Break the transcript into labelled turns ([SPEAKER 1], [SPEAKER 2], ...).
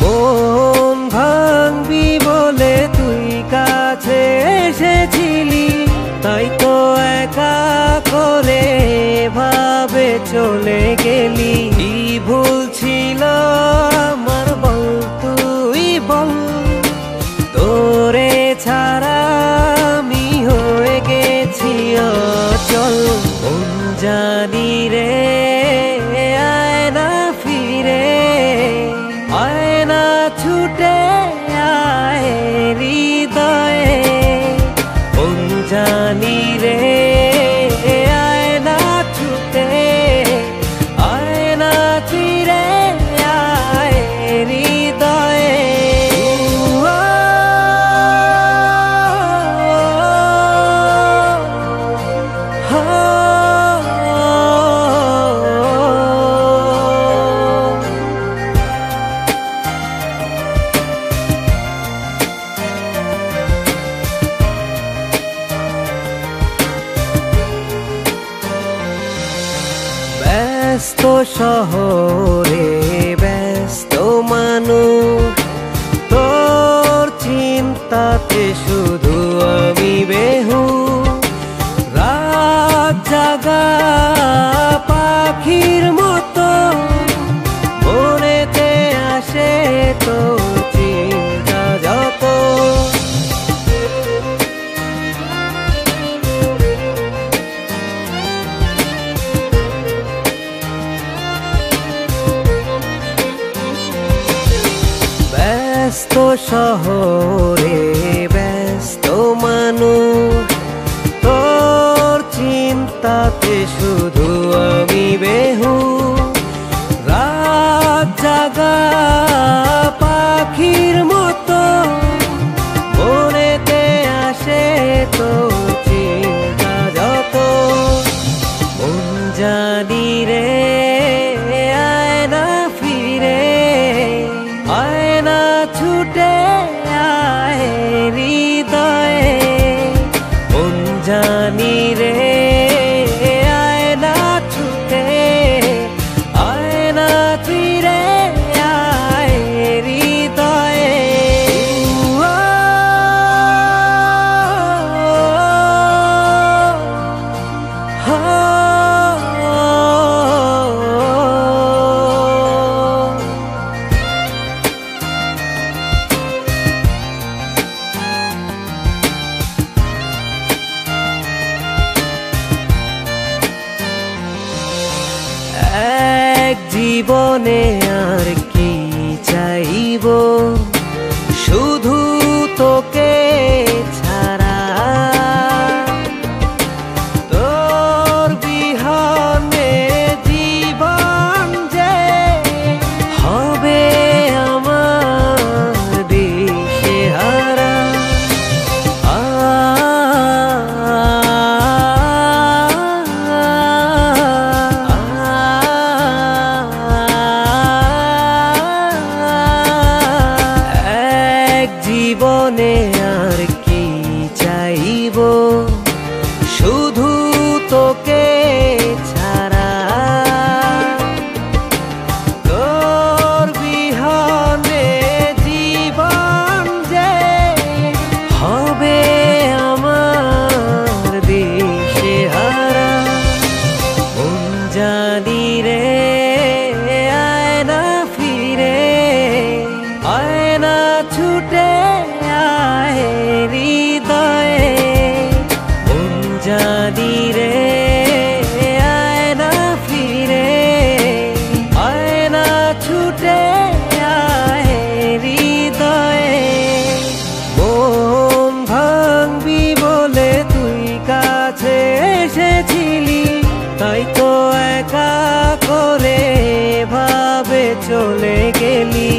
[SPEAKER 1] মন ভাঙবি বলে তুই কাছে এসেছিলি, তাই তো একা করে ভাবে চলে গেলি। কি ভুল ছিল আমার বল, তুই বল। তোরে ছাড়া আমি হয়ে গেছি অচল। মন জানি রে আয় না ফিরে, আয় না ছুটে আয় হৃদয়ে। মন জানি রে আয় না ছুটে, আয় না ফিরে আয় হৃদয়ে। ব্যস্ত শহরে ব্যস্ত মানুষ, তোর চিন্তাতে শুধু আমি বেহুশ। রাত জাগা পাখির মতো মনেতে আসে তোর চিন্তা যত। ব্যস্ত শহরে ব্যস্ত মানুষ, তোর চিন্তাতে শুধু আমি বেহুশ। রাত জাগা পাখির মতো মনেতে আসে তোর চিন্তা যত। মন জানি রে আয় না ফিরে, আয় না ছুটে আয় হৃদয়ে। মন জানি রে আয় না ছুটে, আয় না ফিরে আয় হৃদয়ে। এক জীবনে আর কি চাইব, শুধু তোকে ছাড়া। তোর বিহনে জীবন যে হবে আমার দিশেহারা। জীবনে আর কি চাইব, শুধু তোকে ছাড়া। তোর বিহনে জীবন যে হবে আমার দিশেহারা। মন জানি রে আয় না ফিরে, আয় না ছুটে আয় হৃদয়ে। মন জানি রে আয় না ফিরে, আয় না ছুটে আয় হৃদয়ে। মন ভাঙবি বলে তুই কাছে এসেছিলি, তাই তো একা করে ভাবে চলে গেলি।